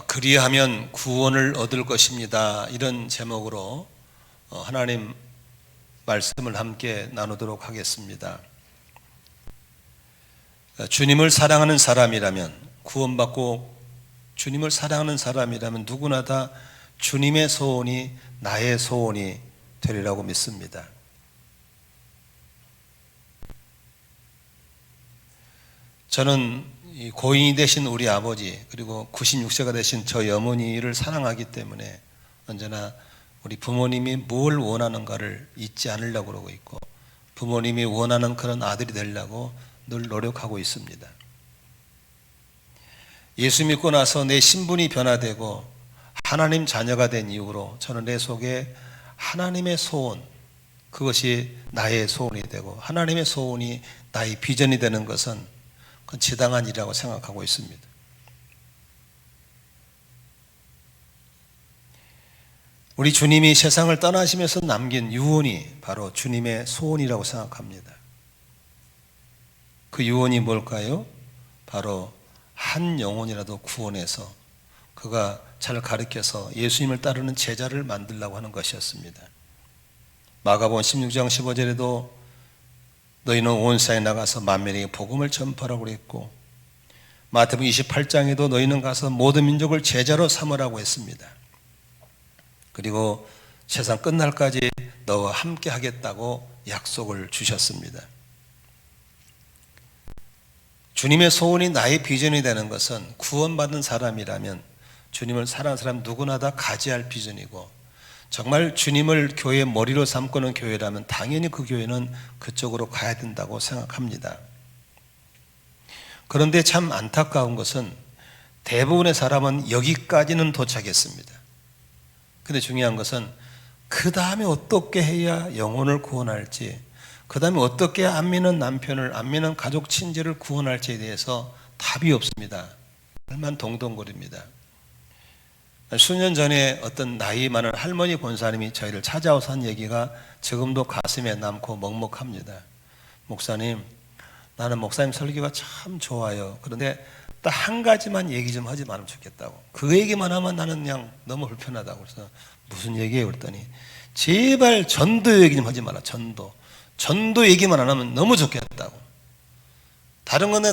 그리하면 구원을 얻을 것입니다. 이런 제목으로 하나님 말씀을 함께 나누도록 하겠습니다. 주님을 사랑하는 사람이라면, 구원받고 주님을 사랑하는 사람이라면 누구나 다 주님의 소원이 나의 소원이 되리라고 믿습니다. 저는 고인이 되신 우리 아버지, 그리고 96세가 되신 저희 어머니를 사랑하기 때문에 언제나 우리 부모님이 뭘 원하는가를 잊지 않으려고 그러고 있고, 부모님이 원하는 그런 아들이 되려고 늘 노력하고 있습니다. 예수 믿고 나서 내 신분이 변화되고 하나님 자녀가 된 이후로 저는 내 속에 하나님의 소원, 그것이 나의 소원이 되고 하나님의 소원이 나의 비전이 되는 것은 그건 지당한 일이라고 생각하고 있습니다. 우리 주님이 세상을 떠나시면서 남긴 유언이 바로 주님의 소원이라고 생각합니다. 그 유언이 뭘까요? 바로 한 영혼이라도 구원해서 그가 잘 가르쳐서 예수님을 따르는 제자를 만들려고 하는 것이었습니다. 마가복음 16장 15절에도 너희는 온 세상에 나가서 만민에게 복음을 전파하라고 했고, 마태복음 28장에도 너희는 가서 모든 민족을 제자로 삼으라고 했습니다. 그리고 세상 끝날까지 너와 함께 하겠다고 약속을 주셨습니다. 주님의 소원이 나의 비전이 되는 것은 구원받은 사람이라면 주님을 사랑하는 사람 누구나 다 가지할 비전이고, 정말 주님을 교회의 머리로 삼고는 교회라면 당연히 그 교회는 그쪽으로 가야 된다고 생각합니다. 그런데 참 안타까운 것은 대부분의 사람은 여기까지는 도착했습니다. 그런데 중요한 것은 그 다음에 어떻게 해야 영혼을 구원할지, 그 다음에 어떻게 해야 안 믿는 남편을, 안 믿는 가족 친지를 구원할지에 대해서 답이 없습니다. 얼마나 동동거립니다. 수년 전에 어떤 나이 많은 할머니 권사님이 저희를 찾아와서 한 얘기가 지금도 가슴에 남고 먹먹합니다. 목사님, 나는 목사님 설교가 참 좋아요. 그런데 딱 한 가지만 얘기 좀 하지 말으면 좋겠다고. 그 얘기만 하면 나는 그냥 너무 불편하다고. 그래서 무슨 얘기예요? 그랬더니 제발 전도 얘기 좀 하지 마라. 전도 얘기만 안 하면 너무 좋겠다고. 다른 건 다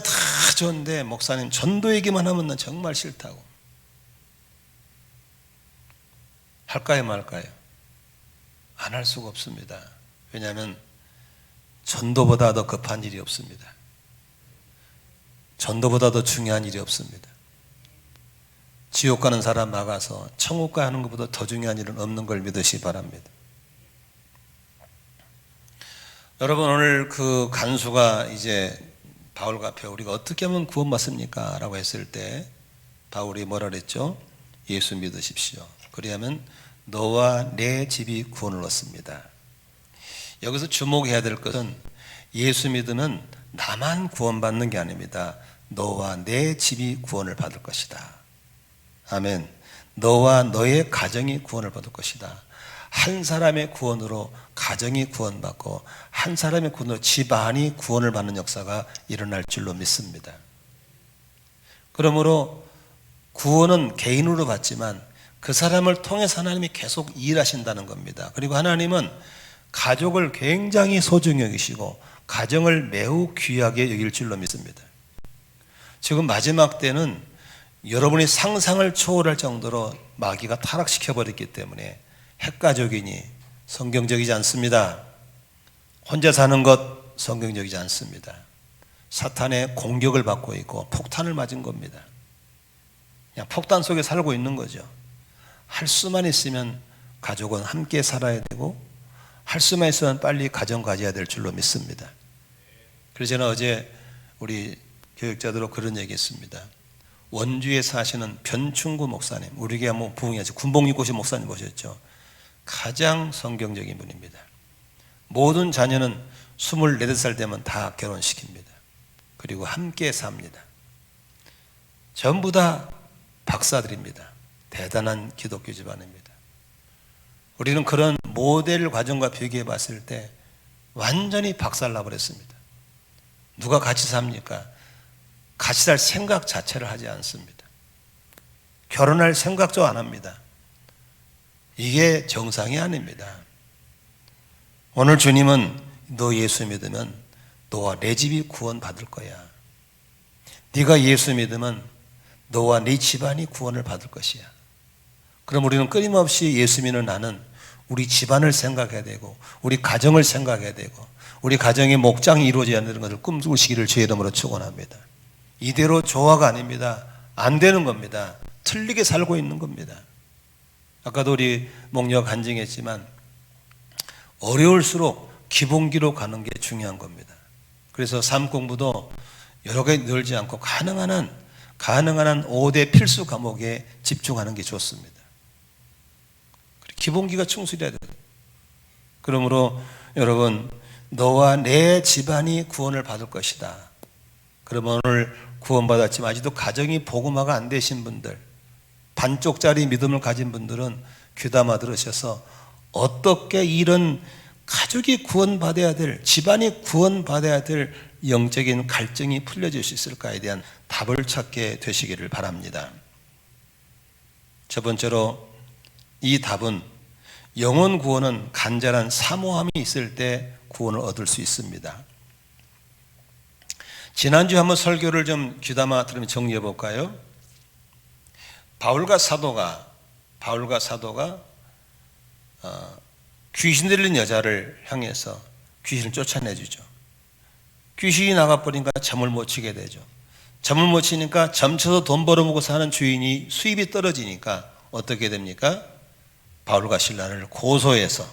좋은데 목사님 전도 얘기만 하면 난 정말 싫다고. 할까요 말까요? 안 할 수가 없습니다. 왜냐하면 전도보다 더 급한 일이 없습니다. 전도보다 더 중요한 일이 없습니다. 지옥 가는 사람 막아서 천국 가는 것보다 더 중요한 일은 없는 걸 믿으시기 바랍니다. 여러분, 오늘 그 간수가 이제 바울과 앞에 우리가 어떻게 하면 구원받습니까? 라고 했을 때 바울이 뭐라 그랬죠? 예수 믿으십시오. 그리하면 너와 내 집이 구원을 얻습니다. 여기서 주목해야 될 것은 예수 믿으면 나만 구원받는 게 아닙니다. 너와 내 집이 구원을 받을 것이다. 아멘. 너와 너의 가정이 구원을 받을 것이다. 한 사람의 구원으로 가정이 구원받고 한 사람의 구원으로 집안이 구원을 받는 역사가 일어날 줄로 믿습니다. 그러므로 구원은 개인으로 받지만 그 사람을 통해서 하나님이 계속 일하신다는 겁니다. 그리고 하나님은 가족을 굉장히 소중히 여기시고 가정을 매우 귀하게 여길 줄로 믿습니다. 지금 마지막 때는 여러분이 상상을 초월할 정도로 마귀가 타락시켜버렸기 때문에 핵가족이니 성경적이지 않습니다. 혼자 사는 것 성경적이지 않습니다. 사탄의 공격을 받고 있고 폭탄을 맞은 겁니다. 그냥 폭탄 속에 살고 있는 거죠. 할 수만 있으면 가족은 함께 살아야 되고 할 수만 있으면 빨리 가정 가져야 될 줄로 믿습니다. 그래서 저는 어제 우리 교육자들로 그런 얘기 했습니다. 원주에 사시는 변충구 목사님, 우리 교회 뭐 부흥이죠. 군복육고시 목사님 보셨죠? 가장 성경적인 분입니다. 모든 자녀는 24살 되면 다 결혼시킵니다. 그리고 함께 삽니다. 전부 다 박사들입니다. 대단한 기독교 집안입니다. 우리는 그런 모델 과정과 비교해 봤을 때 완전히 박살나버렸습니다. 누가 같이 삽니까? 같이 살 생각 자체를 하지 않습니다. 결혼할 생각도 안 합니다. 이게 정상이 아닙니다. 오늘 주님은 너 예수 믿으면 너와 내 집이 구원받을 거야. 네가 예수 믿으면 너와 네 집안이 구원을 받을 것이야. 그럼 우리는 끊임없이 예수 믿는 나는 우리 집안을 생각해야 되고 우리 가정을 생각해야 되고 우리 가정의 목장이 이루어져야 되는 것을 꿈꾸시기를 주의 이름으로 축원합니다. 이대로 조화가 아닙니다. 안 되는 겁니다. 틀리게 살고 있는 겁니다. 아까도 우리 목녀가 간증했지만 어려울수록 기본기로 가는 게 중요한 겁니다. 그래서 삶 공부도 여러 개 늘지 않고 가능한 한 5대 필수 과목에 집중하는 게 좋습니다. 기본기가 충실해야 돼요. 그러므로 여러분 너와 내 집안이 구원을 받을 것이다. 그러면 오늘 구원받았지만 아직도 가정이 복음화가 안 되신 분들, 반쪽짜리 믿음을 가진 분들은 귀담아 들으셔서 어떻게 이런 가족이 구원받아야 될, 집안이 구원받아야 될 영적인 갈증이 풀려질 수 있을까에 대한 답을 찾게 되시기를 바랍니다. 첫 번째로 이 답은 영혼 구원은 간절한 사모함이 있을 때 구원을 얻을 수 있습니다. 지난주에 한번 설교를 좀 귀담아 들으면 정리해 볼까요? 바울과 사도가 귀신 들린 여자를 향해서 귀신을 쫓아내주죠. 귀신이 나가버리니까 잠을 못 치게 되죠. 잠을 못 치니까 점쳐서 돈 벌어먹고 사는 주인이 수입이 떨어지니까 어떻게 됩니까? 바울과 실라를 고소해서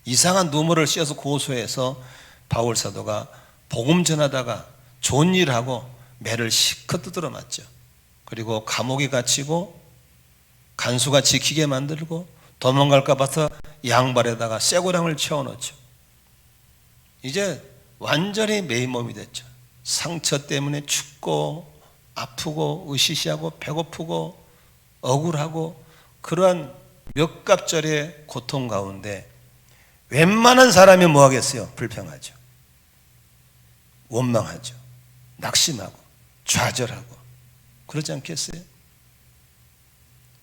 이상한 누모를 씌워서 고소해서 바울 사도가 복음 전하다가 좋은 일을 하고 매를 실컷 두드려 맞죠. 그리고 감옥에 갇히고 간수가 지키게 만들고 도망갈까 봐서 양발에다가 쇠고랑을 채워넣죠. 이제 완전히 메인몸이 됐죠. 상처 때문에 춥고 아프고 으시시하고 배고프고 억울하고 그러한 몇 갑절의 고통 가운데 웬만한 사람이 뭐 하겠어요? 불평하죠. 원망하죠. 낙심하고 좌절하고 그러지 않겠어요?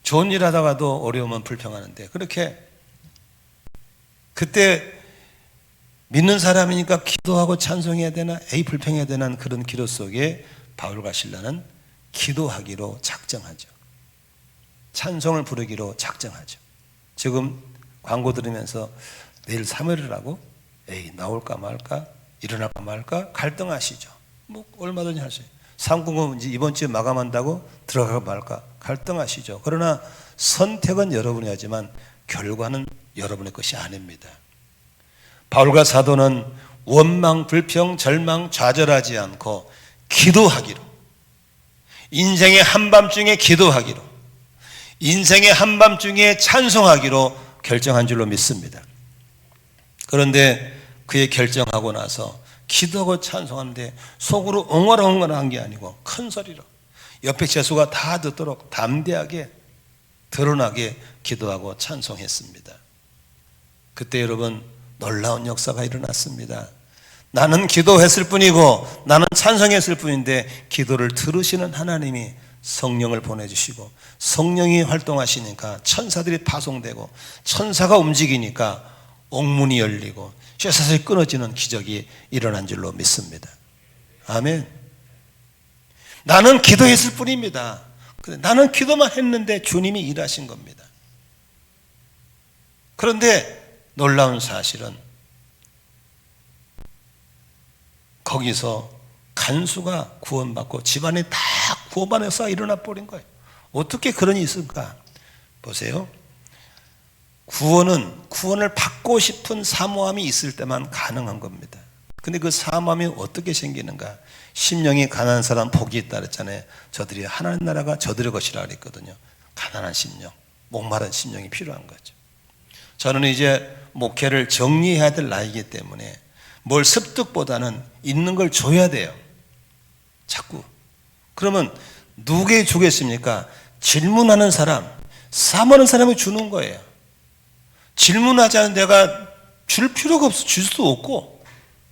좋은 일 하다가도 어려우면 불평하는데 그렇게 그때 믿는 사람이니까 기도하고 찬송해야 되나 불평해야 되나 그런 기도 속에 바울과 실라는 기도하기로 작정하죠. 찬송을 부르기로 작정하죠. 지금 광고 들으면서 내일 사무엘이라고 나올까 말까 일어날까 말까 갈등하시죠. 뭐 얼마든지 할 수 있어요. 상공은 이번 주에 마감한다고 들어갈까 말까 갈등하시죠. 그러나 선택은 여러분이 하지만 결과는 여러분의 것이 아닙니다. 바울과 사도는 원망, 불평, 절망, 좌절하지 않고 기도하기로, 인생의 한밤중에 기도하기로, 인생의 한밤중에 찬송하기로 결정한 줄로 믿습니다. 그런데 그의 결정하고 나서 기도하고 찬송하는데 속으로 엉얼엉얼한 게 아니고 큰 소리로 옆에 재수가 다 듣도록 담대하게 드러나게 기도하고 찬송했습니다. 그때 여러분 놀라운 역사가 일어났습니다. 나는 기도했을 뿐이고 나는 찬송했을 뿐인데 기도를 들으시는 하나님이 성령을 보내주시고 성령이 활동하시니까 천사들이 파송되고 천사가 움직이니까 옥문이 열리고 쇠사슬이 끊어지는 기적이 일어난 줄로 믿습니다. 아멘. 나는 기도했을 뿐입니다. 나는 기도만 했는데 주님이 일하신 겁니다. 그런데 놀라운 사실은 거기서 간수가 구원받고 집안이 다 구원받아서 일어나 버린 거예요. 어떻게 그런 일이 있을까? 보세요. 구원을 받고 싶은 사모함이 있을 때만 가능한 겁니다. 근데 그 사모함이 어떻게 생기는가? 심령이 가난한 사람 복이 있다 그랬잖아요. 저들이 하나님 나라가 저들의 것이라 그랬거든요. 가난한 심령, 목마른 심령이 필요한 거죠. 저는 이제 목회를 정리해야 될 나이기 때문에 뭘 습득보다는 있는 걸 줘야 돼요. 자꾸. 그러면 누구에게 주겠습니까? 질문하는 사람, 사모하는 사람이 주는 거예요. 질문하지 않은 내가 줄 필요가 없어. 줄 수도 없고.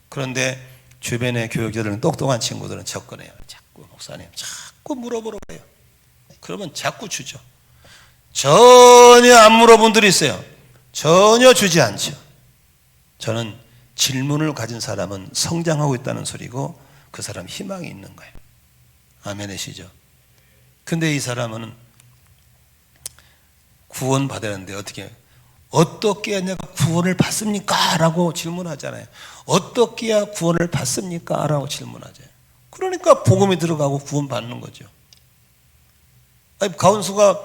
그런데 주변의 교육자들은 똑똑한 친구들은 접근해요. 자꾸 목사님 자꾸 물어보러 가요. 그러면 자꾸 주죠. 전혀 안 물어본 분들이 있어요. 전혀 주지 않죠. 저는 질문을 가진 사람은 성장하고 있다는 소리고 그 사람 희망이 있는 거예요. 아멘이시죠? 근데 이 사람은 구원 받았는데 어떻게 해야 내가 구원을 받습니까? 라고 질문하잖아요. 어떻게 해야 구원을 받습니까? 라고 질문하죠. 그러니까 복음이 들어가고 구원 받는 거죠. 아니, 가운수가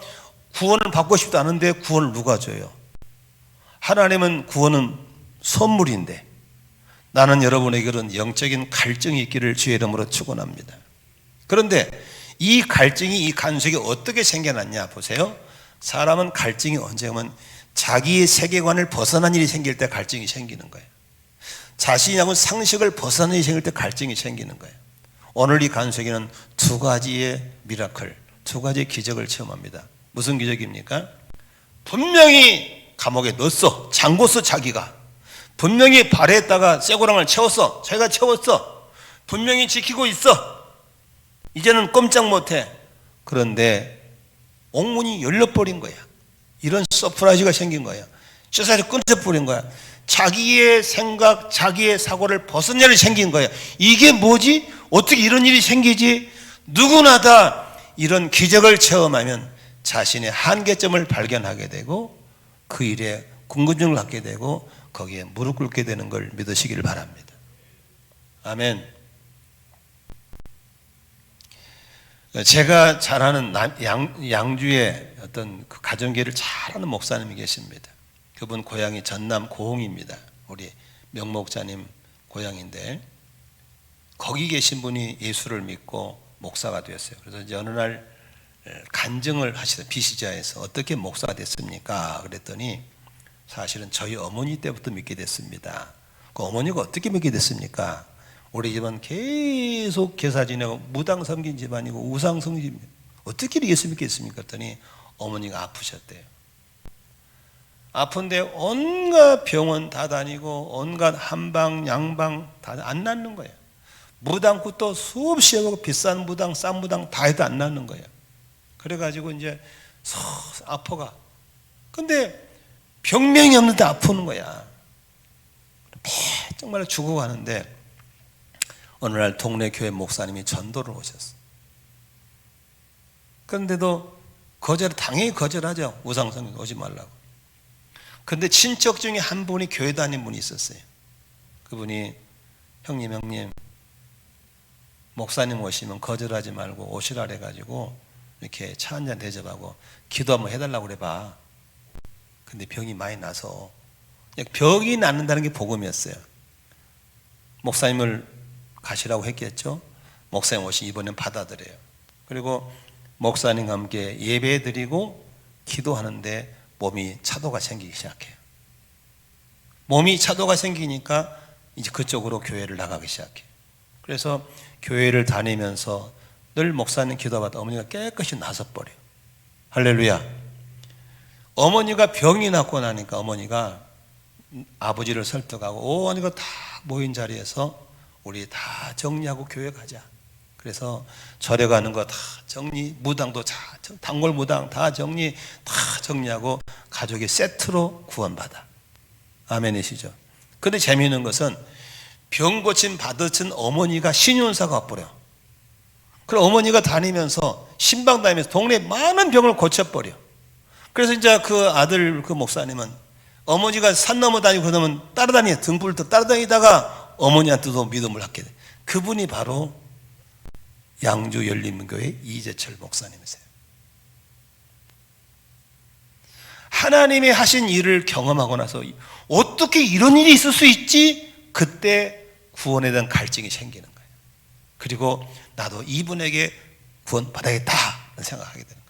구원을 받고 싶지 않은데 구원을 누가 줘요? 하나님은 구원은 선물인데 나는 여러분에게는 영적인 갈증이 있기를 주의 이름으로 축원합니다. 그런데 이 갈증이 이 간수에게 어떻게 생겨났냐 보세요. 사람은 갈증이 언제 오면 자기의 세계관을 벗어난 일이 생길 때 갈증이 생기는 거예요. 자신하고 상식을 벗어난 일이 생길 때 갈증이 생기는 거예요. 오늘 이 간수에게는 두 가지의 미라클, 두 가지의 기적을 체험합니다. 무슨 기적입니까? 분명히 감옥에 넣었어. 잠궜어. 자기가 분명히 발에다가 쇠고랑을 채웠어. 자기가 채웠어. 분명히 지키고 있어. 이제는 꼼짝 못해. 그런데 옥문이 열려버린 거야. 이런 서프라이즈가 생긴 거야. 쇠사슬이 끊어버린 거야. 자기의 생각, 자기의 사고를 벗은 일이 생긴 거야. 이게 뭐지? 어떻게 이런 일이 생기지? 누구나 다 이런 기적을 체험하면 자신의 한계점을 발견하게 되고 그 일에 궁금증을 갖게 되고 거기에 무릎 꿇게 되는 걸 믿으시기를 바랍니다. 아멘. 제가 잘 아는 양주의 어떤 그 가정계를 잘 아는 목사님이 계십니다. 그분 고향이 전남 고흥입니다. 우리 명목자님 고향인데 거기 계신 분이 예수를 믿고 목사가 되었어요. 그래서 이제 어느 날 간증을 하시다 비시자에서 어떻게 목사가 됐습니까? 그랬더니 사실은 저희 어머니 때부터 믿게 됐습니다. 그 어머니가 어떻게 믿게 됐습니까? 우리 집안 계속 제사 지내고 무당 섬긴 집안이고 우상 섬긴 집안이고 어떻게 예수 믿겠습니까? 그랬더니 어머니가 아프셨대요. 아픈데 온갖 병원 다 다니고 온갖 한방 양방 다 안 낫는 거예요. 무당굿도 수없이 해보고 비싼 무당 싼 무당 다 해도 안 낫는 거예요. 그래가지고 이제 아파가. 근데 병명이 없는데 아프는 거야. 정말 죽어가는데 어느 날 동네 교회 목사님이 전도를 오셨어. 그런데도 당연히 거절하죠. 우상성 오지 말라고. 그런데 친척 중에 한 분이 교회 다닌 분이 있었어요. 그분이 형님 목사님 오시면 거절하지 말고 오시라 그래가지고 이렇게 차 한잔 대접하고 기도 한번 해달라고 그래봐. 근데 병이 많이 나서 병이 낫는다는 게 복음이었어요. 목사님을 가시라고 했겠죠. 목사님 오시 이번엔 받아들여요. 그리고 목사님과 함께 예배드리고 기도하는데 몸이 차도가 생기기 시작해요. 몸이 차도가 생기니까 이제 그쪽으로 교회를 나가기 시작해요. 그래서 교회를 다니면서 늘 목사님 기도받다 어머니가 깨끗이 나서버려요. 할렐루야. 어머니가 병이 났고 나니까 어머니가 아버지를 설득하고 온 이거 다 모인 자리에서 우리 다 정리하고 교회 가자. 그래서 절에 가는 거 다 정리, 무당도 다 단골 무당 다 정리하고 가족이 세트로 구원받아. 아멘이시죠? 근데 재미있는 것은 병 고침 받으신 어머니가 신윤사가 와버려. 그럼 어머니가 다니면서 신방 다니면서 동네 많은 병을 고쳐버려. 그래서 이제 그 아들 그 목사님은 어머니가 산 넘어 다니고 그러면 등불도 따라다니다가 어머니한테도 믿음을 갖게 돼. 그분이 바로 양주 열린교회 이재철 목사님이세요. 하나님이 하신 일을 경험하고 나서 어떻게 이런 일이 있을 수 있지? 그때 구원에 대한 갈증이 생기는 거예요. 그리고 나도 이분에게 구원 받아야겠다 생각하게 되는 거예요.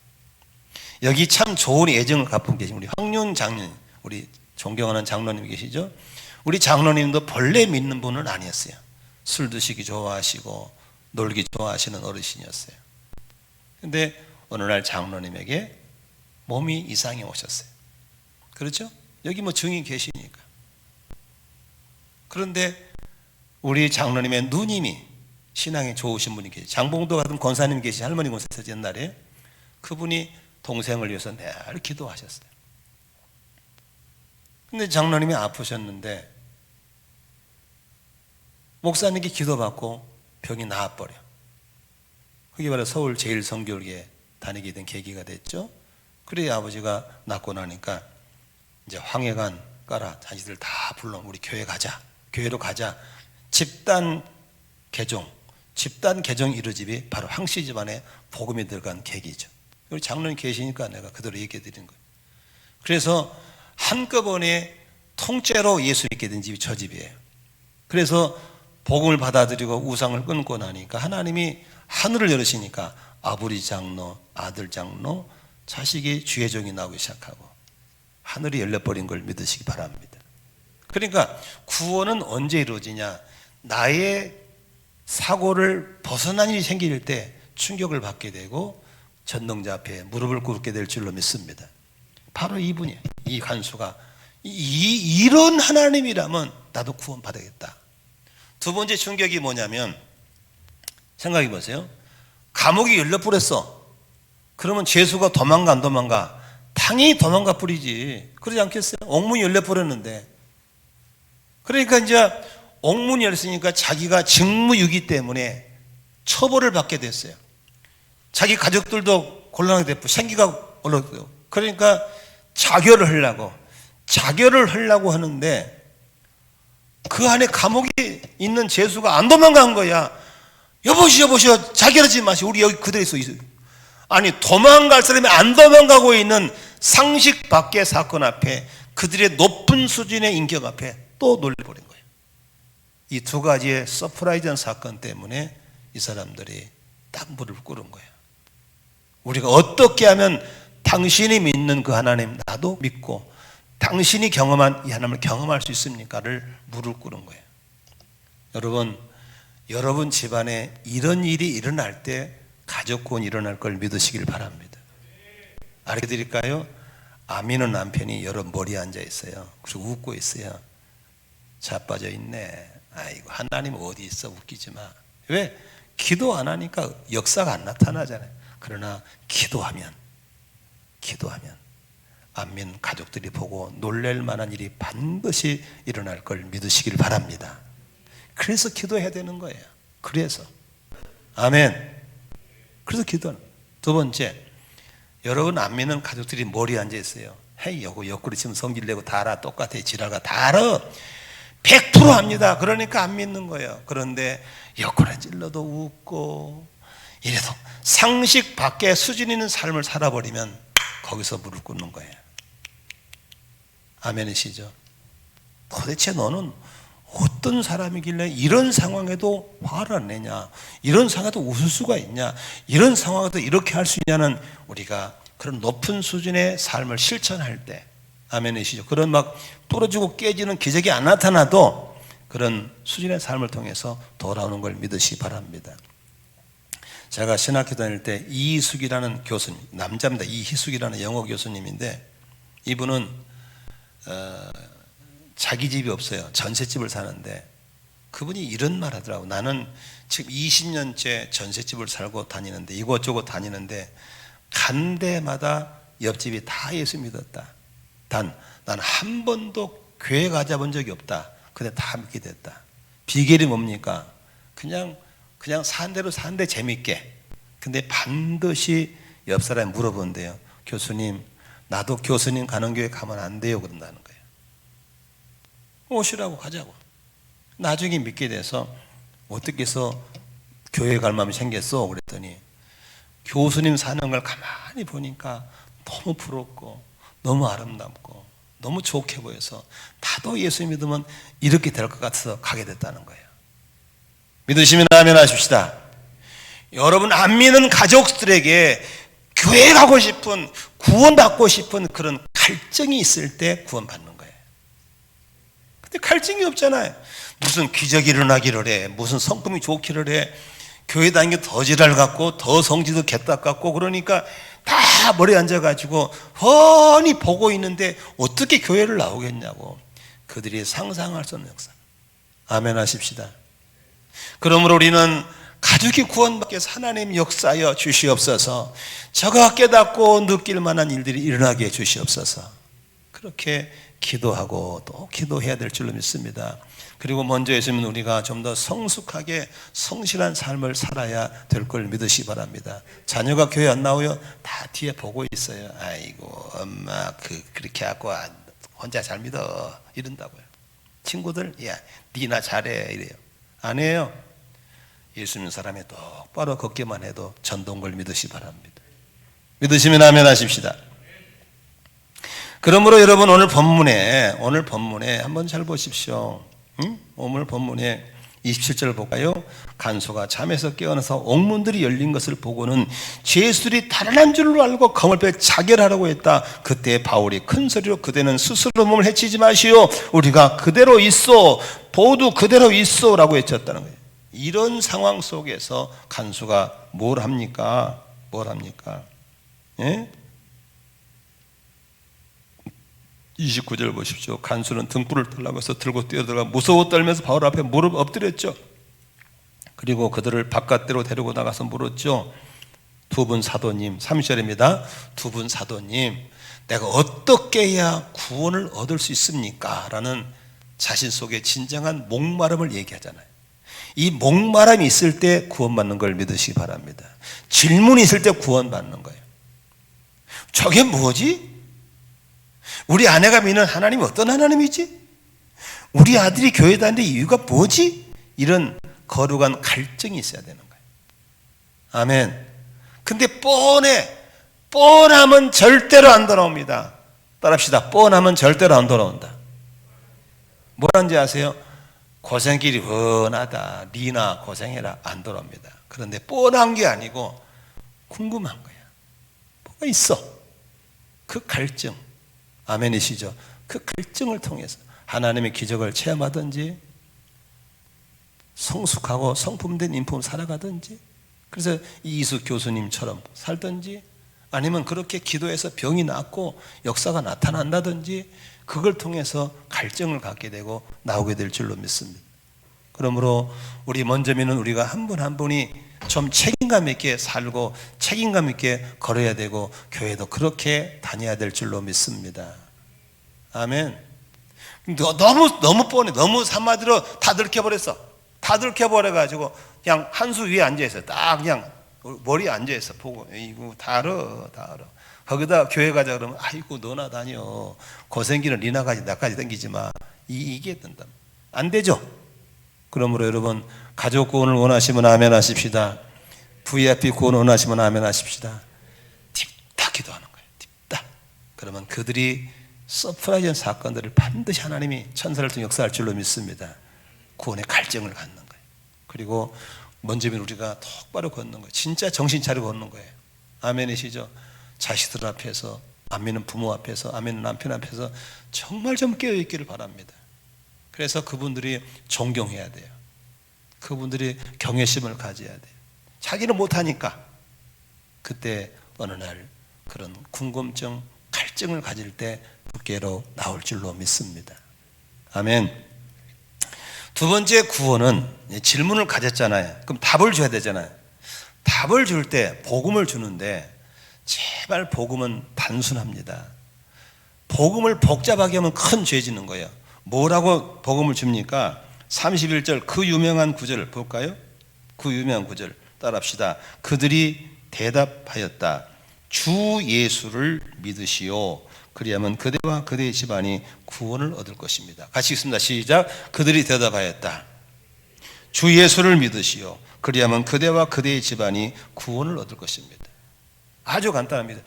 여기 참 좋은 애정을 갚은 계신 우리 황윤 장로님, 우리 존경하는 장로님 계시죠? 우리 장로님도 본래 믿는 분은 아니었어요. 술 드시기 좋아하시고 놀기 좋아하시는 어르신이었어요. 근데 어느 날 장로님에게 몸이 이상해 오셨어요. 그렇죠? 여기 뭐 증인 계시니까. 그런데 우리 장로님의 누님이 신앙이 좋으신 분이 계세요. 장봉도 같은 권사님 계시 할머니 권사님 옛날에 그분이 동생을 위해서 늘 기도하셨어요. 근데 장로님이 아프셨는데 목사님께 기도받고 병이 나아버려. 그게 바로 서울 제일성교회에 다니게 된 계기가 됐죠. 그래야 아버지가 낫고 나니까 이제 황해관 가라, 자식들 다 불러, 우리 교회 가자, 교회로 가자. 집단 개종 이루집이 바로 황씨 집안에 복음이 들어간 계기죠. 우리 장로님 계시니까 내가 그대로 얘기해 드린 거예요. 그래서 한꺼번에 통째로 예수 믿게 된 집이 저 집이에요. 그래서 복음을 받아들이고 우상을 끊고 나니까 하나님이 하늘을 열으시니까 아버지 장로, 아들 장로, 자식이 주의 종이 나오기 시작하고 하늘이 열려버린 걸 믿으시기 바랍니다. 그러니까 구원은 언제 이루어지냐? 나의 사고를 벗어난 일이 생길 때 충격을 받게 되고 전능자 앞에 무릎을 꿇게 될 줄로 믿습니다. 바로 이분이에요. 이 간수가 이런 하나님이라면 나도 구원 받아야겠다. 두 번째 충격이 뭐냐면, 생각해 보세요. 감옥이 열려버렸어. 그러면 죄수가 도망가 안 도망가? 당연히 도망가 버리지. 그러지 않겠어요? 옥문이 열려버렸는데. 그러니까 이제 옥문이 열렸으니까 자기가 직무유기 때문에 처벌을 받게 됐어요. 자기 가족들도 곤란하게 됐고 생기가 올라가고. 그러니까 자결을 하려고 하는데 그 안에 감옥에 있는 죄수가 안 도망간 거야. 여보시오 자결하지 마시오. 우리 여기 그대로 있어요. 아니, 도망갈 사람이 안 도망가고 있는 상식 밖의 사건 앞에, 그들의 높은 수준의 인격 앞에 또 놀려버린 거예요. 이 두 가지의 서프라이즈한 사건 때문에 이 사람들이 딱 무릎을 꿇은 거예요. 우리가 어떻게 하면 당신이 믿는 그 하나님 나도 믿고 당신이 경험한 이 하나님을 경험할 수 있습니까를 무릎을 꿇은 거예요. 여러분 집안에 이런 일이 일어날 때 가족 구원이 일어날 걸 믿으시길 바랍니다. 알려드릴까요? 아미는 남편이 여러분 머리에 앉아 있어요. 그리고 웃고 있어요. 자빠져 있네. 아이고, 하나님 어디 있어? 웃기지 마. 왜? 기도 안 하니까 역사가 안 나타나잖아요. 그러나 기도하면 안 믿는 가족들이 보고 놀랄 만한 일이 반드시 일어날 걸 믿으시길 바랍니다. 그래서 기도해야 되는 거예요. 그래서 아멘. 그래서 기도하는. 두 번째, 여러분 안 믿는 가족들이 머리에 앉아 있어요. 헤이, 요거 옆구리 치면 성질 내고 다 알아. 똑같아. 지랄가 다 알아. 100% 합니다. 그러니까 안 믿는 거예요. 그런데 옆구리 찔러도 웃고 이래도 상식 밖에 수준 있는 삶을 살아버리면 거기서 무릎 꿇는 거예요. 아멘이시죠? 도대체 너는 어떤 사람이길래 이런 상황에도 화를 안 내냐? 이런 상황에도 웃을 수가 있냐? 이런 상황에도 이렇게 할 수 있냐는, 우리가 그런 높은 수준의 삶을 실천할 때, 아멘이시죠? 그런 막 부러지고 깨지는 기적이 안 나타나도 그런 수준의 삶을 통해서 돌아오는 걸 믿으시기 바랍니다. 제가 신학교 다닐 때 이희숙이라는 교수님, 남자입니다. 이희숙이라는 영어 교수님인데, 이분은 자기 집이 없어요. 전셋집을 사는데 그분이 이런 말 하더라고. 나는 지금 20년째 전셋집을 살고 다니는데, 이곳저곳 다니는데 간 데마다 옆집이 다 예수 믿었다. 단 난 한 번도 교회 가자본 적이 없다. 근데 다 믿게 됐다. 비결이 뭡니까? 그냥 산 대로 사는데 재밌게. 근데 반드시 옆 사람이 물어본대요. 교수님, 나도 교수님 가는 교회 가면 안 돼요? 그런다는 거예요. 오시라고 가자고. 나중에 믿게 돼서 어떻게 해서 교회 갈 마음이 생겼어? 그랬더니 교수님 사는 걸 가만히 보니까 너무 부럽고 너무 아름답고 너무 좋게 보여서 나도 예수 믿으면 이렇게 될 것 같아서 가게 됐다는 거예요. 믿으시면 아멘 하십시다. 여러분 안 믿는 가족들에게 교회 가고 싶은, 구원받고 싶은 그런 갈증이 있을 때 구원받는 거예요. 근데 갈증이 없잖아요. 무슨 기적이 일어나기를 해, 무슨 성품이 좋기를 해, 교회 다니는 게 더 지랄 같고 더 성지도 개딱 같고, 그러니까 다 머리에 앉아가지고 훤히 보고 있는데 어떻게 교회를 나오겠냐고. 그들이 상상할 수 없는 역사. 아멘 하십시다. 그러므로 우리는 가족이 구원받기 위해서 하나님 역사하여 주시옵소서. 저가 깨닫고 느낄 만한 일들이 일어나게 해 주시옵소서. 그렇게 기도하고 또 기도해야 될 줄로 믿습니다. 그리고 먼저 있으면 우리가 좀 더 성숙하게 성실한 삶을 살아야 될 걸 믿으시기 바랍니다. 자녀가 교회 안 나오요? 다 뒤에 보고 있어요. 아이고 엄마 그렇게 하고 혼자 잘 믿어 이런다고요. 친구들 야 니나 잘해 이래요. 안 해요. 예수 믿는 사람이 똑바로 걷기만 해도 전동걸 믿으시기 바랍니다. 믿으시면 아멘 하십시다. 그러므로 여러분 오늘 본문에 한번 잘 보십시오. 오늘 본문에 27절을 볼까요? 간수가 잠에서 깨어나서 옥문들이 열린 것을 보고는 죄수들이 달아난 줄로 알고 검을 빼 자결하라고 했다. 그때 바울이 큰 소리로 그대는 스스로 몸을 해치지 마시오. 우리가 그대로 있어. 모두 그대로 있어 라고 외쳤다는 거예요. 이런 상황 속에서 간수가 뭘 합니까? 예? 29절 보십시오. 간수는 등불을 달라고 해서 들고 뛰어들어가 무서워 떨면서 바울 앞에 무릎 엎드렸죠. 그리고 그들을 바깥으로 데리고 나가서 물었죠. 두 분 사도님, 30절입니다. 두 분 사도님, 내가 어떻게 해야 구원을 얻을 수 있습니까? 라는 자신 속에 진정한 목마름을 얘기하잖아요. 이 목마름이 있을 때 구원받는 걸 믿으시기 바랍니다. 질문이 있을 때 구원받는 거예요. 저게 뭐지? 우리 아내가 믿는 하나님이 어떤 하나님이지? 우리 아들이 교회 다니는데 이유가 뭐지? 이런 거룩한 갈증이 있어야 되는 거예요. 아멘. 근데 뻔하면 절대로 안 돌아옵니다. 따라합시다. 뻔하면 절대로 안 돌아온다. 뭐라는지 아세요? 고생길이 훤하다. 니나 고생해라. 안 돌아옵니다. 그런데 뻔한 게 아니고 궁금한 거야. 뭐가 있어? 그 갈증. 아멘이시죠? 그 갈증을 통해서 하나님의 기적을 체험하든지 성숙하고 성품된 인품을 살아가든지 그래서 이수 교수님처럼 살든지 아니면 그렇게 기도해서 병이 낫고 역사가 나타난다든지 그걸 통해서 갈증을 갖게 되고 나오게 될 줄로 믿습니다. 그러므로 우리 먼저 믿는 우리가 한 분 한 분이 좀 책임감 있게 살고 책임감 있게 걸어야 되고 교회도 그렇게 다녀야 될 줄로 믿습니다. 아멘. 너무 뻔해. 너무 한마디로 다 들켜버렸어. 다 들켜버려가지고 그냥 한 수 위에 앉아있어. 딱 그냥 머리에 앉아있어. 보고 이거 다 알아. 거기다 교회 가자 그러면 아이고 너나 다녀. 고생기는 니나까지 나까지 댕기지 마. 이게 된다. 안 되죠. 그러므로 여러분 가족 구원을 원하시면 아멘 하십시다. VIP 구원 원하시면 아멘 하십시다. 딥다 기도하는 거예요. 딥다. 그러면 그들이 서프라이즈한 사건들을 반드시 하나님이 천사를 통해 역사할 줄로 믿습니다. 구원의 갈증을 갖는 거예요. 그리고 먼저는 우리가 똑바로 걷는 거예요. 진짜 정신 차리고 걷는 거예요. 아멘이시죠? 자식들 앞에서, 안 믿는 부모 앞에서, 안 믿는 남편 앞에서 정말 좀 깨어있기를 바랍니다. 그래서 그분들이 존경해야 돼요. 그분들이 경외심을 가져야 돼요. 자기는 못하니까 그때 어느 날 그런 궁금증, 갈증을 가질 때 주께로 나올 줄로 믿습니다. 아멘. 두 번째 구원은 질문을 가졌잖아요. 그럼 답을 줘야 되잖아요. 답을 줄 때 복음을 주는데 제발 복음은 단순합니다. 복음을 복잡하게 하면 큰 죄 짓는 거예요. 뭐라고 복음을 줍니까? 31절 그 유명한 구절을 볼까요? 그 유명한 구절 따라합시다. 그들이 대답하였다. 주 예수를 믿으시오. 그리하면 그대와 그대의 집안이 구원을 얻을 것입니다. 같이 읽습니다. 시작. 그들이 대답하였다. 주 예수를 믿으시오. 그리하면 그대와 그대의 집안이 구원을 얻을 것입니다. 아주 간단합니다.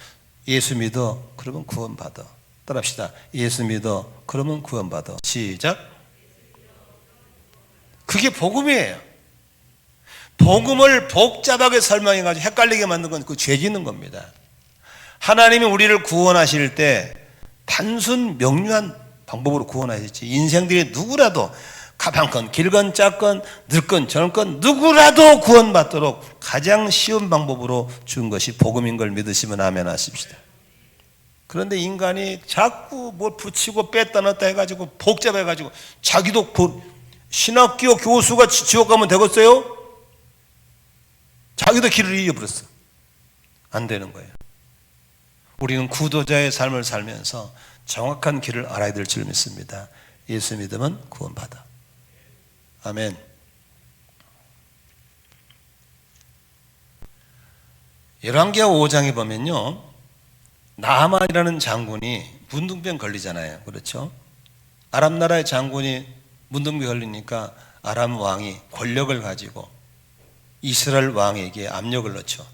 예수 믿어. 그러면 구원받아. 따라합시다. 예수 믿어. 그러면 구원받아. 시작. 그게 복음이에요. 복음을 복잡하게 설명해가지고 헷갈리게 만든 건 그 죄 짓는 겁니다. 하나님이 우리를 구원하실 때 단순 명료한 방법으로 구원하셨지. 인생들이 누구라도 가방건 길건 작건 늙건 젊건 누구라도 구원받도록 가장 쉬운 방법으로 준 것이 복음인 걸 믿으시면 아멘 하십시다. 그런데 인간이 자꾸 뭘 붙이고 뺐다 넣었다 해가지고 복잡해가지고 자기도 신학교 교수가 지옥 가면 되겠어요? 자기도 길을 잃어버렸어. 안 되는 거예요. 우리는 구도자의 삶을 살면서 정확한 길을 알아야 될 줄 믿습니다. 예수 믿으면 구원받아. 아멘. 열왕기하 5장에 보면요, 나아만이라는 장군이 문둥병 걸리잖아요. 그렇죠? 아람 나라의 장군이 문둥병 걸리니까 아람 왕이 권력을 가지고 이스라엘 왕에게 압력을 넣죠.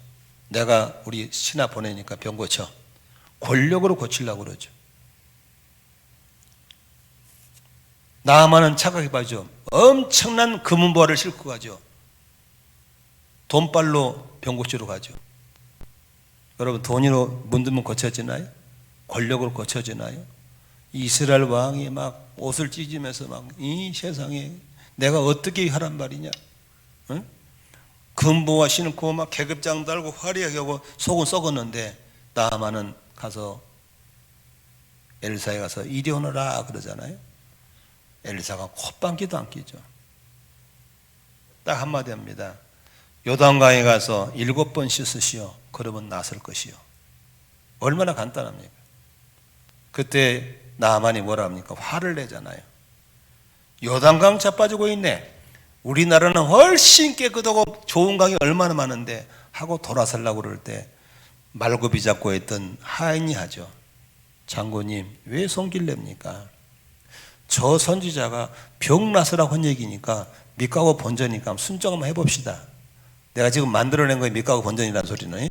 내가 우리 신하 보내니까 병 고쳐. 권력으로 고치려고 그러죠. 나아만은 착각해봐죠. 엄청난 금은보화를 싣고 가죠. 돈발로 병 고치러 가죠. 여러분, 돈으로 문둥병 고쳐지나요? 권력으로 고쳐지나요? 이스라엘 왕이 막 옷을 찢으면서 막 이 세상에 내가 어떻게 하란 말이냐? 응? 금보화 신고 막 계급장 달고 화려하게 하고 속은 썩었는데 나아만은 가서 엘사에 가서 이리 오너라 그러잖아요. 엘사가 콧방귀도 안 끼죠. 딱 한마디 합니다. 요단강에 가서 7번 씻으시오. 그러면 낫을 것이요. 얼마나 간단합니까? 그때 나아만이 뭐라 합니까? 화를 내잖아요. 요단강 자빠지고 있네. 우리나라는 훨씬 깨끗하고 좋은 강이 얼마나 많은데 하고 돌아서려고 그럴 때 말고비 잡고 있던 하인이 하죠. 장군님, 왜 손길 냅니까? 저 선지자가 병 나서라고 한 얘기니까 밑가고 본전이니까 순종 한번 해봅시다. 내가 지금 만들어낸 거에 밑가고 본전이라는 소리는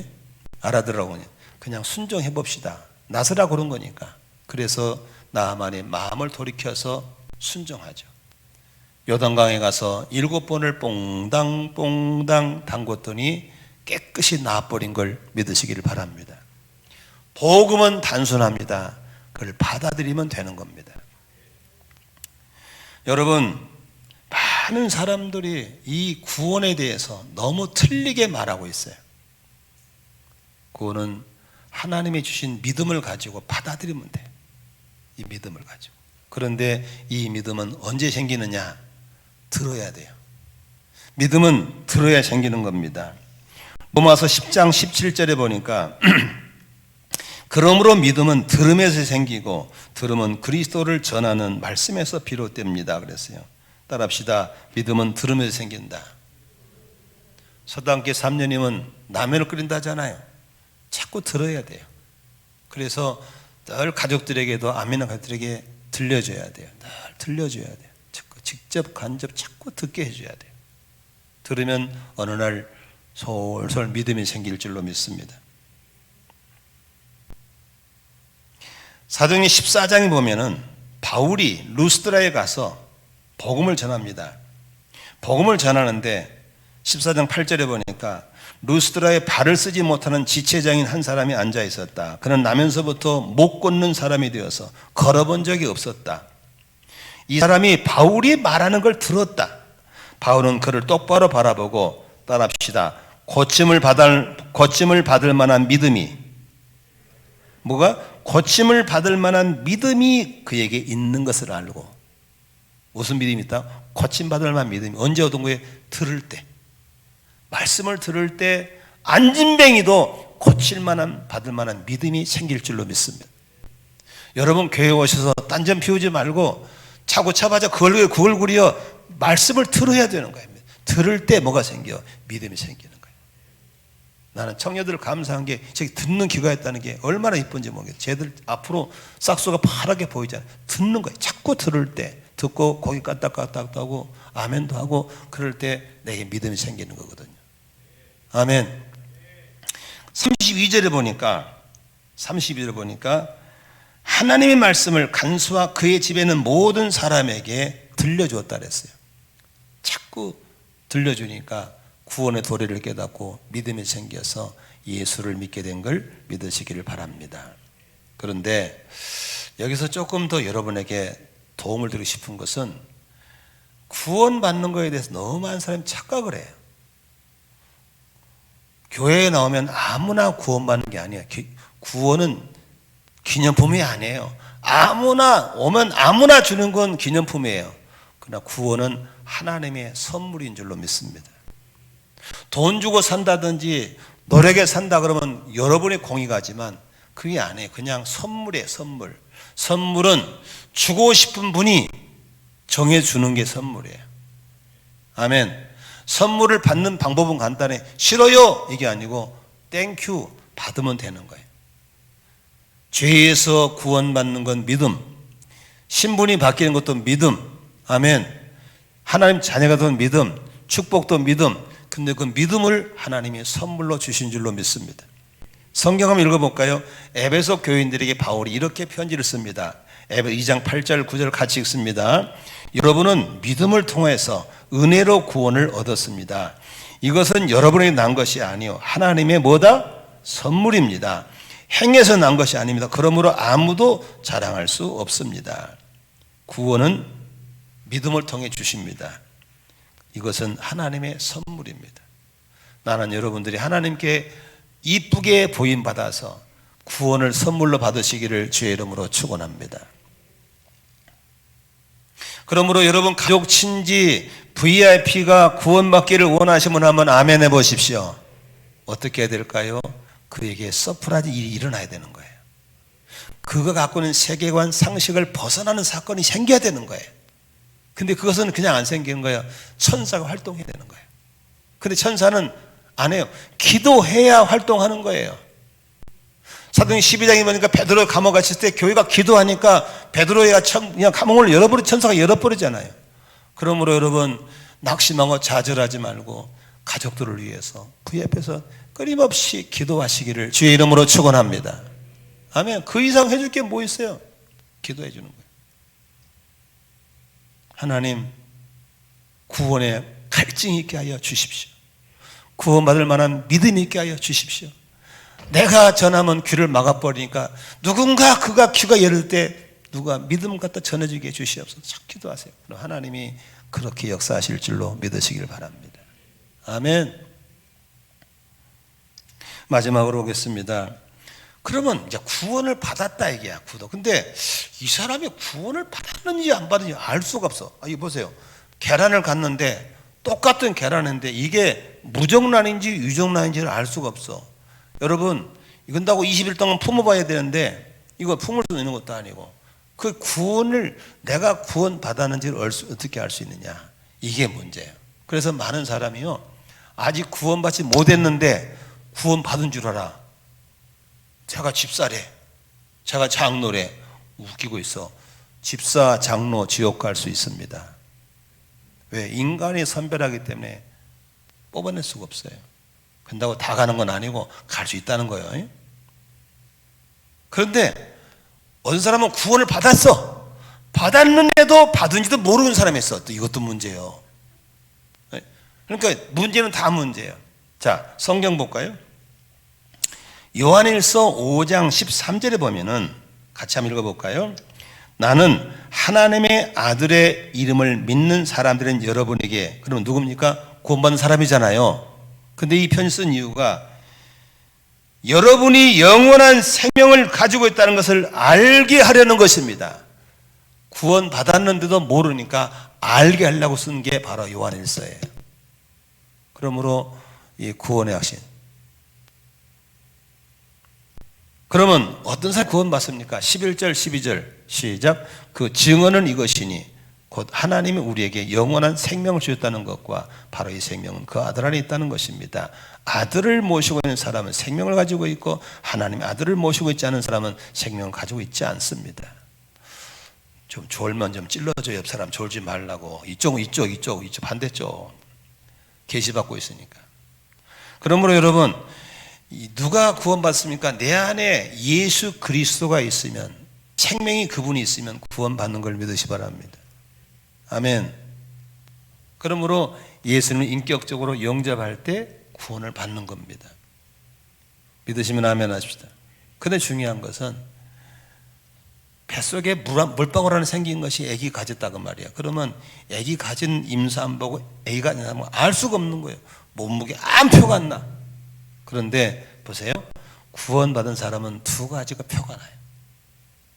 알아들으라고 그냥 순종해봅시다. 나서라고 그런 거니까. 그래서 나아만의 마음을 돌이켜서 순종하죠. 요단강에 가서 7번을 뽕당뽕당 담궜더니 깨끗이 나아버린 걸 믿으시기를 바랍니다. 복음은 단순합니다. 그걸 받아들이면 되는 겁니다. 여러분, 많은 사람들이 이 구원에 대해서 너무 틀리게 말하고 있어요. 구원은 하나님이 주신 믿음을 가지고 받아들이면 돼. 이 믿음을 가지고. 그런데 이 믿음은 언제 생기느냐? 들어야 돼요. 믿음은 들어야 생기는 겁니다. 로마서 10장 17절에 보니까 그러므로 믿음은 들음에서 생기고 들음은 그리스도를 전하는 말씀에서 비롯됩니다. 그랬어요. 따라합시다. 믿음은 들음에서 생긴다. 서당계 3년이면 라면을 끓인다잖아요. 자꾸 들어야 돼요. 그래서 늘 가족들에게도 아멘한 가족들에게 들려줘야 돼요. 늘 들려줘야 돼요. 직접 간접 자꾸 듣게 해줘야 돼요. 들으면 어느 날 솔솔 믿음이 생길 줄로 믿습니다. 사도행전 14장에 보면은 바울이 루스드라에 가서 복음을 전합니다. 복음을 전하는데 14장 8절에 보니까 루스드라에 발을 쓰지 못하는 지체장인 한 사람이 앉아 있었다. 그는 나면서부터 못 걷는 사람이 되어서 걸어본 적이 없었다. 이 사람이 바울이 말하는 걸 들었다. 바울은 그를 똑바로 바라보고 따라합시다. 고침을 받을 만한 믿음이 뭐가? 고침을 받을 만한 믿음이 그에게 있는 것을 알고. 무슨 믿음이 있다? 고침받을 만한 믿음이 언제 얻은 거예요? 들을 때. 말씀을 들을 때 안진뱅이도 받을 만한 믿음이 생길 줄로 믿습니다. 여러분 교회 오셔서 딴전 피우지 말고 차고 차봐자 그걸 구려 말씀을 들어야 되는 거예요. 들을 때 뭐가 생겨? 믿음이 생기는 거예요. 나는 청년들 감사한 게 저기 듣는 귀가 있다는 게 얼마나 이쁜지 모르겠어요. 쟤들 앞으로 싹수가 파랗게 보이잖아요. 듣는 거예요. 자꾸 들을 때 듣고 고기 까딱까딱하고 아멘도 하고 그럴 때 내게 믿음이 생기는 거거든요. 아멘. 32절에 보니까 하나님의 말씀을 간수와 그의 집에 있는 모든 사람에게 들려주었다 그랬어요. 자꾸 들려주니까 구원의 도리를 깨닫고 믿음이 생겨서 예수를 믿게 된 걸 믿으시기를 바랍니다. 그런데 여기서 조금 더 여러분에게 도움을 드리고 싶은 것은 구원받는 거에 대해서 너무 많은 사람이 착각을 해요. 교회에 나오면 아무나 구원받는 게 아니에요. 구원은 기념품이 아니에요. 아무나 오면 아무나 주는 건 기념품이에요. 그러나 구원은 하나님의 선물인 줄로 믿습니다. 돈 주고 산다든지 노력에 산다 그러면 여러분의 공이 가지만 그게 아니에요. 그냥 선물이에요. 선물. 선물은 주고 싶은 분이 정해주는 게 선물이에요. 아멘. 선물을 받는 방법은 간단해. 싫어요 이게 아니고 땡큐 받으면 되는 거예요. 죄에서 구원받는 건 믿음, 신분이 바뀌는 것도 믿음. 아멘. 하나님 자녀가 된 믿음, 축복도 믿음. 근데 그 믿음을 하나님이 선물로 주신 줄로 믿습니다. 성경 한번 읽어볼까요? 에베소 교인들에게 바울이 이렇게 편지를 씁니다. 에베소 2장 8절 9절 같이 읽습니다. 여러분은 믿음을 통해서 은혜로 구원을 얻었습니다. 이것은 여러분에게 난 것이 아니요 하나님의 뭐다? 선물입니다. 행해서 난 것이 아닙니다. 그러므로 아무도 자랑할 수 없습니다. 구원은 믿음을 통해 주십니다. 이것은 하나님의 선물입니다. 나는 여러분들이 하나님께 이쁘게 보임받아서 구원을 선물로 받으시기를 주의 이름으로 축원합니다. 그러므로 여러분 가족, 친지, VIP가 구원받기를 원하시면 한번 아멘 해보십시오. 어떻게 해야 될까요? 그에게 서프라이즈 일이 일어나야 되는 거예요. 그가 갖고 있는 세계관, 상식을 벗어나는 사건이 생겨야 되는 거예요. 근데 그것은 그냥 안 생기는 거예요. 천사가 활동해야 되는 거예요. 근데 천사는 안 해요. 기도해야 활동하는 거예요. 사도행 12장에 보니까 베드로 감옥 갇혔을 때 교회가 기도하니까 베드로가 그냥 감옥을 열어버리 천사가 열어버리잖아요. 그러므로 여러분 낙심하고 좌절하지 말고 가족들을 위해서 VIP에서 끊임없이 기도하시기를 주의 이름으로 축원합니다. 아멘. 그 이상 해줄 게 뭐 있어요? 기도해 주는 거예요. 하나님 구원에 갈증이 있게 하여 주십시오. 구원받을 만한 믿음이 있게 하여 주십시오. 내가 전하면 귀를 막아버리니까 누군가 그가 귀가 열릴 때 누가 믿음 갖다 전해주게 해 주시옵소서. 참 기도하세요. 그럼 하나님이 그렇게 역사하실 줄로 믿으시길 바랍니다. 아멘. 마지막으로 오겠습니다. 그러면 이제 구원을 받았다 얘기야. 구도. 근데 이 사람이 구원을 받았는지 안 받았는지 알 수가 없어. 이거 보세요. 계란을 갖는데 똑같은 계란인데 이게 무정란인지 유정란인지를 알 수가 없어. 여러분 이건다고 20일 동안 품어봐야 되는데 이거 품을 수 있는 것도 아니고 그 구원을 내가 구원 받았는지를 어떻게 알 수 있느냐. 이게 문제예요. 그래서 많은 사람이요 아직 구원받지 못했는데 구원 받은 줄 알아. 제가 집사래, 제가 장로래. 웃기고 있어. 집사, 장로 지옥 갈 수 있습니다. 왜? 인간이 선별하기 때문에 뽑아낼 수가 없어요. 근다고 다 가는 건 아니고 갈 수 있다는 거예요. 그런데 어떤 사람은 구원을 받았어. 받았는데도 받은지도 모르는 사람이 있어. 또 이것도 문제예요. 그러니까 문제는 다 문제예요. 자, 성경 볼까요? 요한일서 5장 13절에 보면은 같이 한번 읽어볼까요? 나는 하나님의 아들의 이름을 믿는 사람들은 여러분에게, 그러면 누굽니까? 구원받은 사람이잖아요. 근데 이 편지 쓴 이유가 여러분이 영원한 생명을 가지고 있다는 것을 알게 하려는 것입니다. 구원 받았는데도 모르니까 알게 하려고 쓴 게 바로 요한일서예요. 그러므로 이 구원의 확신. 그러면 어떤 사람이 구원받습니까? 11절 12절 시작. 그 증언은 이것이니 곧 하나님이 우리에게 영원한 생명을 주셨다는 것과 바로 이 생명은 그 아들 안에 있다는 것입니다. 아들을 모시고 있는 사람은 생명을 가지고 있고 하나님의 아들을 모시고 있지 않은 사람은 생명을 가지고 있지 않습니다. 좀 졸면 좀 찔러줘. 옆 사람 졸지 말라고. 이쪽 반대쪽 계시받고 있으니까. 그러므로 여러분 누가 구원받습니까? 내 안에 예수 그리스도가 있으면, 생명이 그분이 있으면 구원받는 걸 믿으시 바랍니다. 아멘. 그러므로 예수님을 인격적으로 영접할 때 구원을 받는 겁니다. 믿으시면 아멘 하십시다. 근데 중요한 것은 뱃속에 물방울 하나 생긴 것이 아기 가졌다고 말이야. 그러면 아기 가진 임사 안 보고 아기가 아니면 알 수가 없는 거예요. 몸무게 안 표가 안 나. 그런데 보세요. 구원받은 사람은 두 가지가 표가 나요.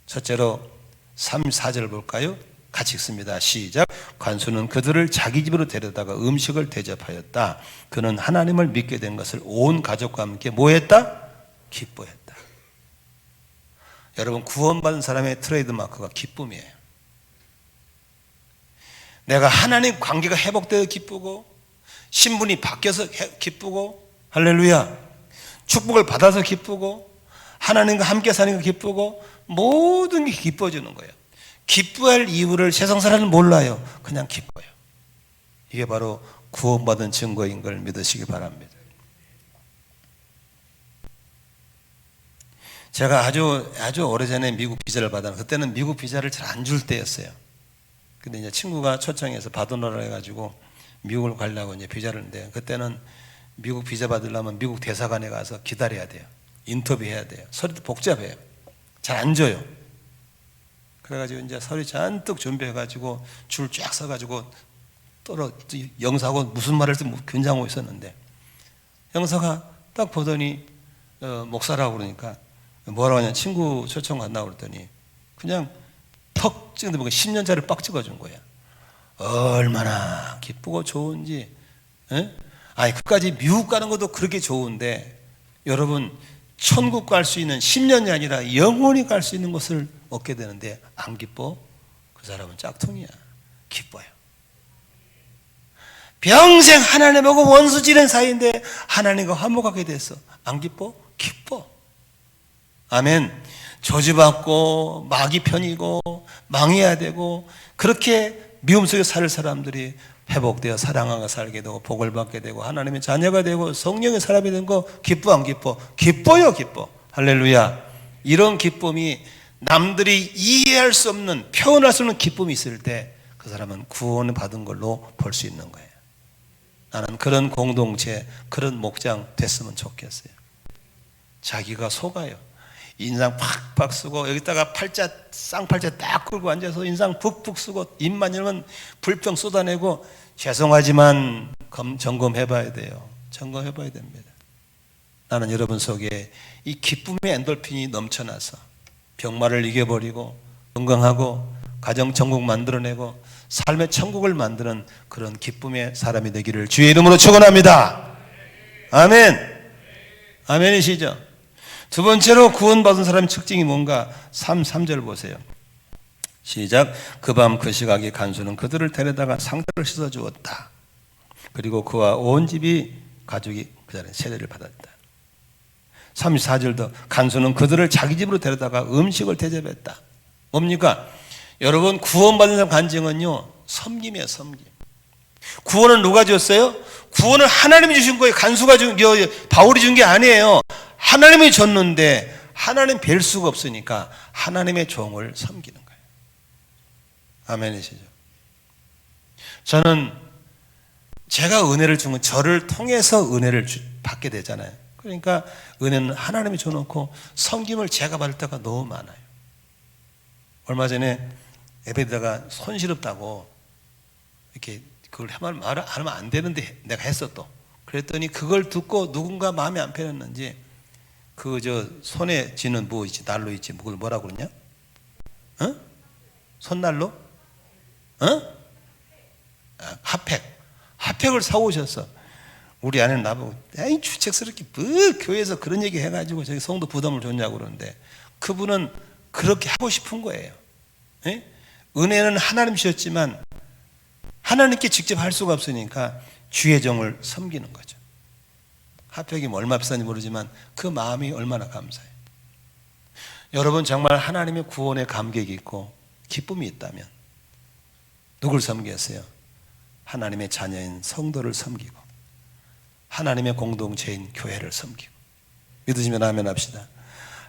첫째로 3, 4절 볼까요? 같이 읽습니다. 시작. 관수는 그들을 자기 집으로 데려다가 음식을 대접하였다. 그는 하나님을 믿게 된 것을 온 가족과 함께 뭐했다? 기뻐했다. 여러분, 구원받은 사람의 트레이드마크가 기쁨이에요. 내가 하나님 관계가 회복되어 기쁘고, 신분이 바뀌어서 기쁘고, 할렐루야, 축복을 받아서 기쁘고, 하나님과 함께 사는 게 기쁘고, 모든 게 기뻐지는 거예요. 기뻐할 이유를 세상 사람은 몰라요. 그냥 기뻐요. 이게 바로 구원받은 증거인 걸 믿으시기 바랍니다. 제가 아주 오래전에 미국 비자를 받았는데, 그때는 미국 비자를 잘 안 줄 때였어요. 근데 이제 친구가 초청해서 받으라고 해가지고 미국을 가려고 이제 비자를 했는데, 그때는 미국 비자 받으려면 미국 대사관에 가서 기다려야 돼요. 인터뷰해야 돼요. 서류도 복잡해요. 잘 안 줘요. 그래가지고 이제 서류 잔뜩 준비해가지고 줄 쫙 서가지고 영사하고 무슨 말을 긴장하고 있었는데, 영사가 딱 보더니 목사라고 그러니까 뭐라고 하냐, 친구 초청 간다고 그랬더니 그냥 턱 찍는데 10년짜리 빡 찍어준 거야. 얼마나 기쁘고 좋은지. 에? 아니, 그까지 미국 가는 것도 그렇게 좋은데, 여러분, 천국 갈 수 있는 10년이 아니라 영원히 갈 수 있는 것을 얻게 되는데 안 기뻐? 그 사람은 짝퉁이야. 기뻐요. 평생 하나님하고 원수 지낸 사이인데 하나님과 화목하게 됐어. 안 기뻐? 기뻐. 아멘. 저주받고 마귀 편이고 망해야 되고 그렇게 미움 속에 살 사람들이 회복되어 사랑하고 살게 되고 복을 받게 되고 하나님의 자녀가 되고 성령의 사람이 된 거 기뻐 안 기뻐? 기뻐요. 기뻐. 할렐루야. 이런 기쁨이 남들이 이해할 수 없는, 표현할 수 없는 기쁨이 있을 때 그 사람은 구원을 받은 걸로 볼 수 있는 거예요. 나는 그런 공동체, 그런 목장 됐으면 좋겠어요. 자기가 속아요. 인상 팍팍 쓰고 여기다가 쌍팔자 딱 끌고 앉아서 인상 푹푹 쓰고 입만 열면 불평 쏟아내고, 죄송하지만 점검해봐야 돼요. 점검해봐야 됩니다. 나는 여러분 속에 이 기쁨의 엔돌핀이 넘쳐나서 병마를 이겨버리고 건강하고 가정 천국 만들어내고 삶의 천국을 만드는 그런 기쁨의 사람이 되기를 주의 이름으로 축원합니다. 아멘. 아멘이시죠? 두 번째로 구원받은 사람의 특징이 뭔가? 3절 보세요. 시작. 그 밤 그 시각에 간수는 그들을 데려다가 상처를 씻어주었다. 그리고 그와 온 집이 가족이 그 자리에 세례를 받았다. 34절도 간수는 그들을 자기 집으로 데려다가 음식을 대접했다. 뭡니까? 여러분, 구원받은 사람 간증은요, 섬김이에요. 섬김. 구원은 누가 줬어요? 구원을 하나님이 주신 거예요. 간수가 바울이 준 게 아니에요. 하나님이 줬는데 하나님 뵐 수가 없으니까 하나님의 종을 섬기는 거예요. 아멘이시죠? 저는 제가 은혜를 준 건 저를 통해서 은혜를 받게 되잖아요. 그러니까 은혜는 하나님이 줘놓고 섬김을 제가 받을 때가 너무 많아요. 얼마 전에 예배드다가 손시렵다고 이렇게 그걸 말 하면 안 되는데 내가 했어 또. 그랬더니 그걸 듣고 누군가 마음에 안 편했는지 손에 쥐는 뭐 있지, 난로 있지, 그걸 뭐라 그러냐? 어? 손난로? 어? 핫팩을 사오셨어. 우리 아내는 나보고, 에이, 주책스럽게 뭐 교회에서 그런 얘기 해가지고 저기 성도 부담을 줬냐고 그러는데, 그분은 그렇게 하고 싶은 거예요. 에? 은혜는 하나님 주셨지만 하나님께 직접 할 수가 없으니까 주의 종을 섬기는 거죠. 핫팩이 얼마 비싼지 모르지만 그 마음이 얼마나 감사해요. 여러분, 정말 하나님의 구원에 감격이 있고 기쁨이 있다면 누굴 섬기겠어요? 하나님의 자녀인 성도를 섬기고 하나님의 공동체인 교회를 섬기고. 믿으시면 아멘 합시다.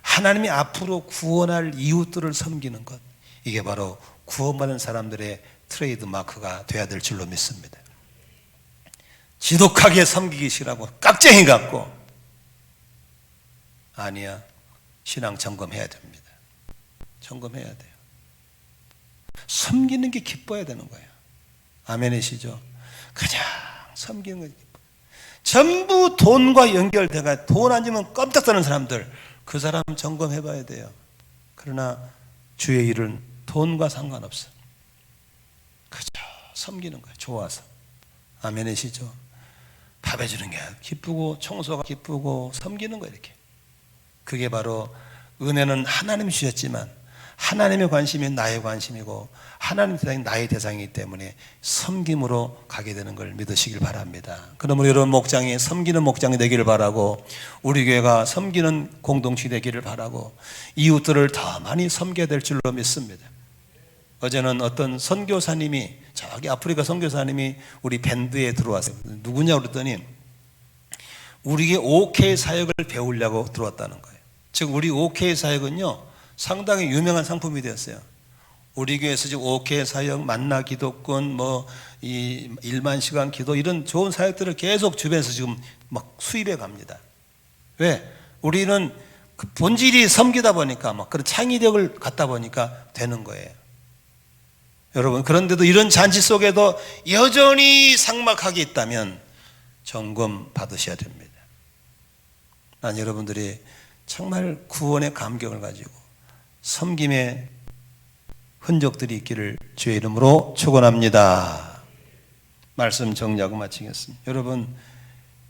하나님이 앞으로 구원할 이웃들을 섬기는 것, 이게 바로 구원받은 사람들의 트레이드 마크가 돼야 될 줄로 믿습니다. 지독하게 섬기기 싫어하고 깍쟁이 같고, 아니야, 신앙 점검해야 됩니다. 점검해야 돼요. 섬기는 게 기뻐야 되는 거예요. 아멘이시죠? 그냥 섬기는 게 기뻐요. 전부 돈과 연결돼가 돈 안 주면 깜짝 떠는 사람들, 그 사람 점검해봐야 돼요. 그러나 주의 일은 돈과 상관없어. 섬기는 거예요. 좋아서. 아멘이시죠? 밥 해주는 게 기쁘고 청소가 기쁘고 섬기는 거예요. 이렇게. 그게 바로 은혜는 하나님이 주셨지만 하나님의 관심이 나의 관심이고 하나님의 대상이 나의 대상이기 때문에 섬김으로 가게 되는 걸 믿으시길 바랍니다. 그러므로 여러분 목장이 섬기는 목장이 되기를 바라고 우리 교회가 섬기는 공동체 되기를 바라고 이웃들을 더 많이 섬겨야 될 줄로 믿습니다. 어제는 어떤 선교사님이 저기 아프리카 선교사님이 우리 밴드에 들어왔어요. 누구냐 그랬더니 우리에게 OK 사역을 배우려고 들어왔다는 거예요. 즉 우리 OK 사역은요 상당히 유명한 상품이 되었어요. 우리 교회에서 지금 OK 사역, 만나 기도권, 이 1만 시간 기도 이런 좋은 사역들을 계속 주변에서 지금 막 수입해 갑니다. 왜? 우리는 그 본질이 섬기다 보니까 막 그런 창의력을 갖다 보니까 되는 거예요. 여러분 그런데도 이런 잔치 속에도 여전히 삭막하게 있다면 점검 받으셔야 됩니다. 난 여러분들이 정말 구원의 감격을 가지고 섬김의 흔적들이 있기를 주의 이름으로 축원합니다. 말씀 정리하고 마치겠습니다. 여러분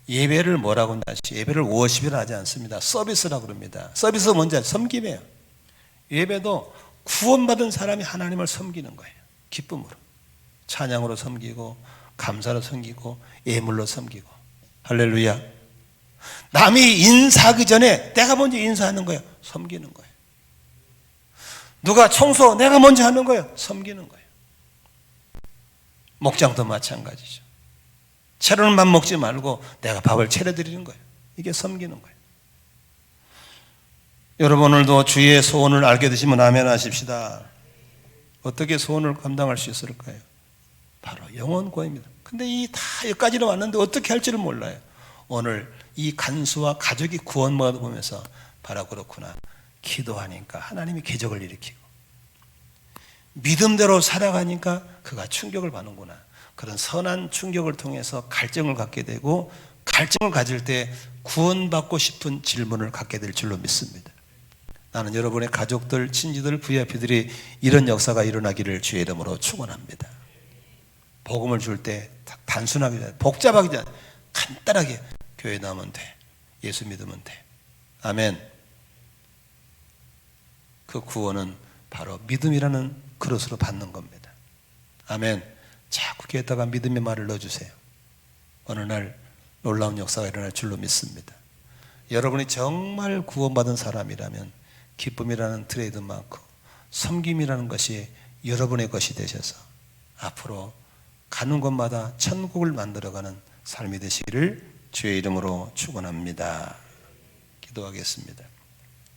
예배를 뭐라고 하지? 예배를 워십이라 하지 않습니다. 서비스라고 그럽니다. 서비스가 뭔지 아세요? 섬김이에요. 예배도 구원받은 사람이 하나님을 섬기는 거예요. 기쁨으로 찬양으로 섬기고 감사로 섬기고 예물로 섬기고 할렐루야. 남이 인사하기 전에 내가 먼저 인사하는 거예요. 섬기는 거예요. 누가 청소 내가 먼저 하는 거예요. 섬기는 거예요. 목장도 마찬가지죠. 채로는만 먹지 말고 내가 밥을 차려드리는 거예요. 이게 섬기는 거예요. 여러분 오늘도 주의 소원을 알게 되시면 아멘 하십시다. 어떻게 소원을 감당할 수 있을까요? 바로 영원 구원입니다. 근데 이 다 여기까지는 왔는데 어떻게 할지를 몰라요. 오늘 이 간수와 가족이 구원받아 보면서 바로 그렇구나. 기도하니까 하나님이 기적을 일으키고 믿음대로 살아가니까 그가 충격을 받는구나. 그런 선한 충격을 통해서 갈증을 갖게 되고 갈증을 가질 때 구원받고 싶은 질문을 갖게 될 줄로 믿습니다. 나는 여러분의 가족들, 친지들, VIP들이 이런 역사가 일어나기를 주의 이름으로 축원합니다. 복음을 줄 때 단순하게 복잡하게 간단하게 교회 나오면 돼. 예수 믿으면 돼. 아멘. 그 구원은 바로 믿음이라는 그릇으로 받는 겁니다. 아멘. 자꾸 귀에다가 믿음의 말을 넣어주세요. 어느 날 놀라운 역사가 일어날 줄로 믿습니다. 여러분이 정말 구원받은 사람이라면 기쁨이라는 트레이드마크, 섬김이라는 것이 여러분의 것이 되셔서 앞으로 가는 곳마다 천국을 만들어가는 삶이 되시기를 주의 이름으로 축원합니다. 기도하겠습니다.